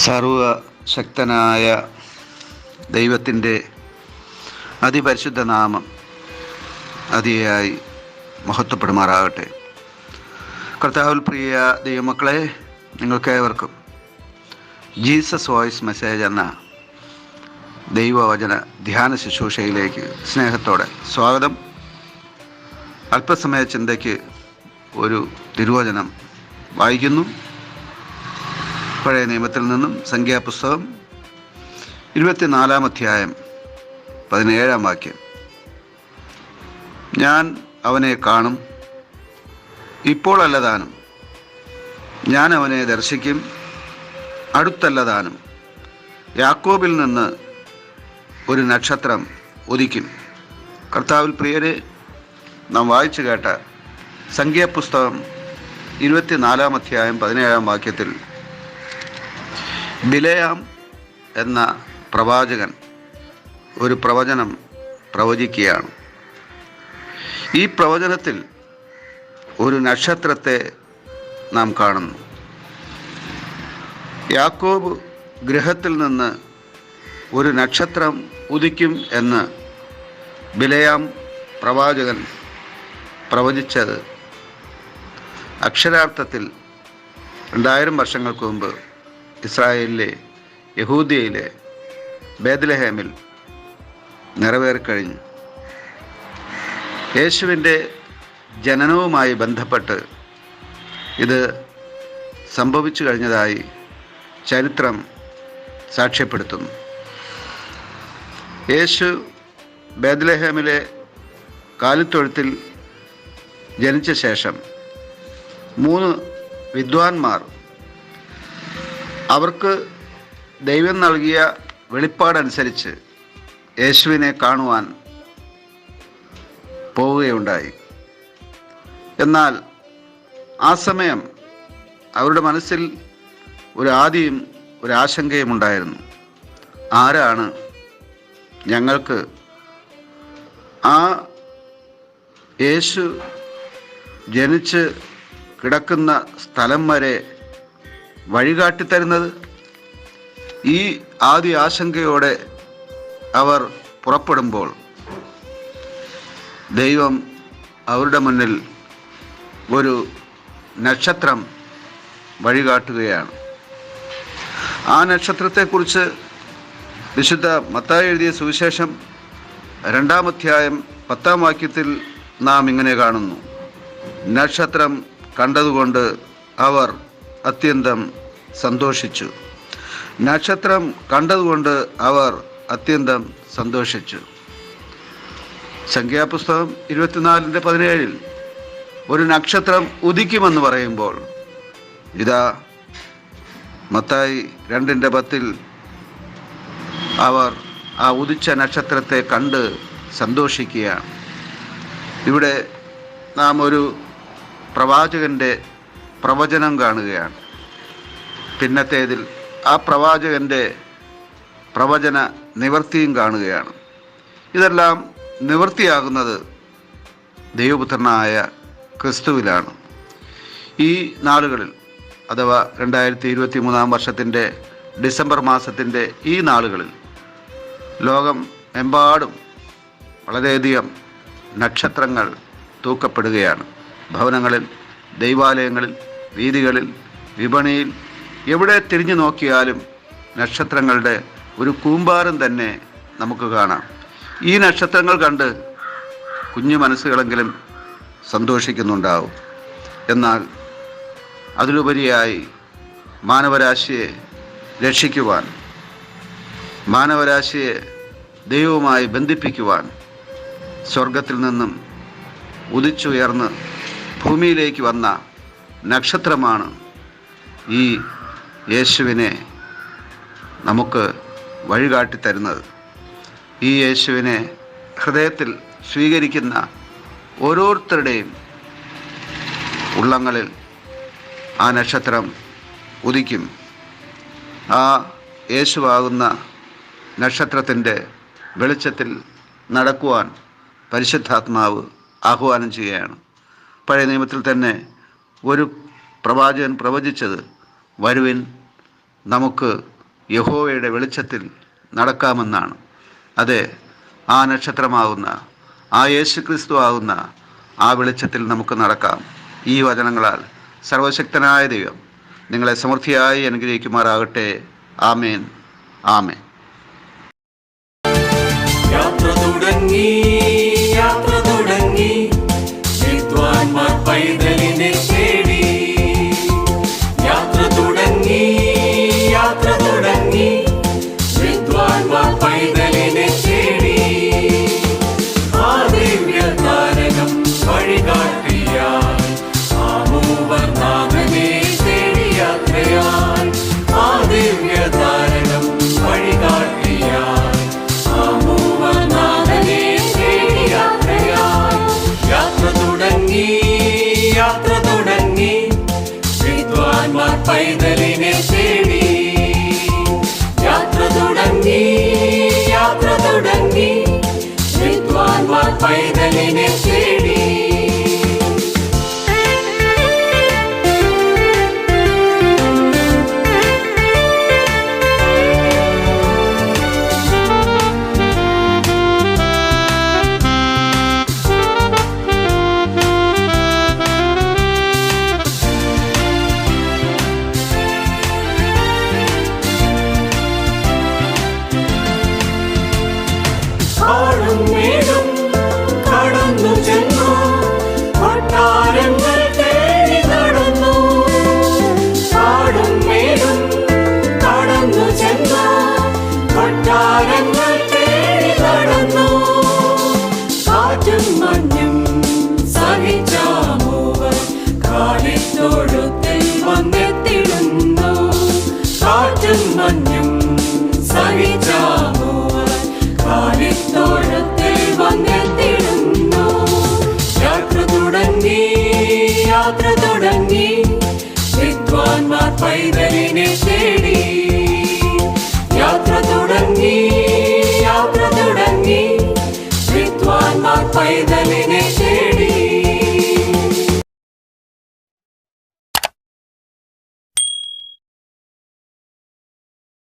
സർവശക്തനായ ദൈവത്തിൻ്റെ അതിപരിശുദ്ധ നാമം അതിയായി മഹത്വപ്പെടുമാറാകട്ടെ. കർത്താവിൽ പ്രിയ ദൈവമക്കളെ, നിങ്ങൾക്കേവർക്കും ജീസസ് വോയിസ് മെസ്സേജ് എന്ന ദൈവവചന ധ്യാന ശുശ്രൂഷയിലേക്ക് സ്നേഹത്തോടെ സ്വാഗതം. അല്പസമയ ചിന്തയ്ക്ക് ഒരു തിരുവചനം വായിക്കുന്നു. പഴയ നിയമത്തിൽ നിന്നും സംഖ്യാപുസ്തകം 24-ാം അധ്യായം 17-ാം വാക്യം. ഞാൻ അവനെ കാണും, ഇപ്പോഴല്ലതാനും. ഞാൻ അവനെ ദർശിക്കും, അടുത്തല്ലതാനും. യാക്കോബിൽ നിന്ന് ഒരു നക്ഷത്രം ഉദിക്കും. കർത്താവിൽ പ്രിയരെ, നാം വായിച്ചു കേട്ട സംഖ്യാപുസ്തകം 24-ാം അധ്യായം 17-ാം വാക്യത്തിൽ ബിലെയാം എന്ന പ്രവാചകൻ ഒരു പ്രവചനം പ്രവചിക്കുകയാണ്. ഈ പ്രവചനത്തിൽ ഒരു നക്ഷത്രത്തെ നാം കാണുന്നു. യാക്കോബ് ഗൃഹത്തിൽ നിന്ന് ഒരു നക്ഷത്രം ഉദിക്കും എന്ന് ബിലെയാം പ്രവാചകൻ പ്രവചിച്ചത് അക്ഷരാർത്ഥത്തിൽ 2000 വർഷങ്ങൾക്ക് മുമ്പ് ഇസ്രായേലിലെ യഹൂദിയയിലെ ബേത്ലഹേമിൽ നിറവേറിക്കഴിഞ്ഞു. യേശുവിൻ്റെ ജനനവുമായി ബന്ധപ്പെട്ട് ഇത് സംഭവിച്ചു കഴിഞ്ഞതായി ചരിത്രം സാക്ഷ്യപ്പെടുത്തുന്നു. യേശു ബേത്ലഹേമിലെ കാലിത്തൊഴുത്തിൽ ജനിച്ച ശേഷം 3 വിദ്വാൻമാർ അവർക്ക് ദൈവം നൽകിയ വെളിപ്പാടനുസരിച്ച് യേശുവിനെ കാണുവാൻ പോവുകയുണ്ടായി. എന്നാൽ ആ സമയം അവരുടെ മനസ്സിൽ ഒരു ആദിയും ഒരു ആശങ്കയും ഉണ്ടായിരുന്നു. ആരാണ് ഞങ്ങൾക്ക് ആ യേശു ജനിച്ച് കിടക്കുന്ന സ്ഥലം വരെ വഴികാട്ടിത്തരുന്നത്? ഈ ആദ്യ ആശങ്കയോടെ അവർ പുറപ്പെടുമ്പോൾ ദൈവം അവരുടെ മുന്നിൽ ഒരു നക്ഷത്രം വഴികാട്ടുകയാണ്. ആ നക്ഷത്രത്തെക്കുറിച്ച് വിശുദ്ധ മത്തായി എഴുതിയ സുവിശേഷം 2-ാം അധ്യായം 10-ാം വാക്യത്തിൽ നാം ഇങ്ങനെ കാണുന്നു: നക്ഷത്രം കണ്ടതുകൊണ്ട് അവർ അത്യന്തം സന്തോഷിച്ചു. നക്ഷത്രം കണ്ടതുകൊണ്ട് അവർ അത്യന്തം സന്തോഷിച്ചു. സംഖ്യാപുസ്തകം 24-17 ഒരു നക്ഷത്രം ഉദിക്കുമെന്ന് പറയുമ്പോൾ ഇതാ മത്തായി 2:10 അവർ ആ ഉദിച്ച നക്ഷത്രത്തെ കണ്ട് സന്തോഷിക്കുകയാണ്. ഇവിടെ നാം ഒരു പ്രവാചകൻ്റെ പ്രവചനം കാണുകയാണ്. പിന്നത്തേതിൽ ആ പ്രവാചകൻ്റെ പ്രവചന നിവൃത്തിയും കാണുകയാണ്. ഇതെല്ലാം നിവൃത്തിയാകുന്നത് ദൈവപുത്രനായ ക്രിസ്തുവിലാണ്. ഈ നാളുകളിൽ, അഥവാ 2023-ാം വർഷത്തിൻ്റെ ഡിസംബർ മാസത്തിൻ്റെ ഈ നാളുകളിൽ ലോകം എമ്പാടും വളരെയധികം നക്ഷത്രങ്ങൾ തൂക്കപ്പെടുകയാണ്. ഭവനങ്ങളിൽ, ദൈവാലയങ്ങളിൽ, വീഥികളിൽ, വിപണിയിൽ, എവിടെ തിരിഞ്ഞു നോക്കിയാലും നക്ഷത്രങ്ങളുടെ ഒരു കൂമ്പാരം തന്നെ നമുക്ക് കാണാം. ഈ നക്ഷത്രങ്ങൾ കണ്ട് കുഞ്ഞു മനസ്സുകളെങ്കിലും സന്തോഷിക്കുന്നുണ്ടാവും. എന്നാൽ അതിലുപരിയായി മാനവരാശിയെ രക്ഷിക്കുവാൻ, മാനവരാശിയെ ദൈവവുമായി ബന്ധിപ്പിക്കുവാൻ സ്വർഗത്തിൽ നിന്നും ഉദിച്ചുയർന്ന് ഭൂമിയിലേക്ക് വന്ന നക്ഷത്രമാണ് ഈ യേശുവിനെ നമുക്ക് വഴികാട്ടിത്തരുന്നത്. ഈ യേശുവിനെ ഹൃദയത്തിൽ സ്വീകരിക്കുന്ന ഓരോരുത്തരുടെയും ഉള്ളങ്ങളിൽ ആ നക്ഷത്രം ഉദിക്കും. ആ യേശുവാകുന്ന നക്ഷത്രത്തിൻ്റെ വെളിച്ചത്തിൽ നടക്കുവാൻ പരിശുദ്ധാത്മാവ് ആഹ്വാനം ചെയ്യുകയാണ്. പഴയ നിയമത്തിൽ തന്നെ ഒരു പ്രവാചകൻ പ്രവചിച്ചത്, വരുവിൻ നമുക്ക് യഹോവയുടെ വെളിച്ചത്തിൽ നടക്കാമെന്നാണ്. അതെ, ആ നക്ഷത്രമാകുന്ന, ആ യേശുക്രിസ്തു ആകുന്ന ആ വെളിച്ചത്തിൽ നമുക്ക് നടക്കാം. ഈ വചനങ്ങളാൽ സർവശക്തനായ ദൈവം നിങ്ങളെ സമൃദ്ധിയായി അനുഗ്രഹിക്കുമാറാകട്ടെ. ആമേൻ, ആമേൻ. യാത്ര തുടങ്ങി, യാത്ര തുടങ്ങി, വിദ്വാൻമാർ പൈതലിനെ തേടി. യാത്ര തുടങ്ങി, യാത്ര തുടങ്ങി, വിദ്വാൻമാർ പൈതലിനെ തേടി. ആ ദിവ്യ താരകം വഴികാട്ടിയാൽ, ആ മൂവർനാഥനെ തേടി യാത്രയാൽ. ആ ദിവ്യ താരകം വഴികാട്ടിയാൽ, ആ മൂവർനാഥനെ തേടി യാത്രയാൽ. യാത്ര തുടങ്ങി, യാത്ര തുടങ്ങി, വിദ്വാൻമാർ പൈതലിനെ തേടി. യാത്ര തുടങ്ങി, യാത്ര തുടങ്ങി, വിദ്വാൻമാർ പൈതലിനെ തേടി.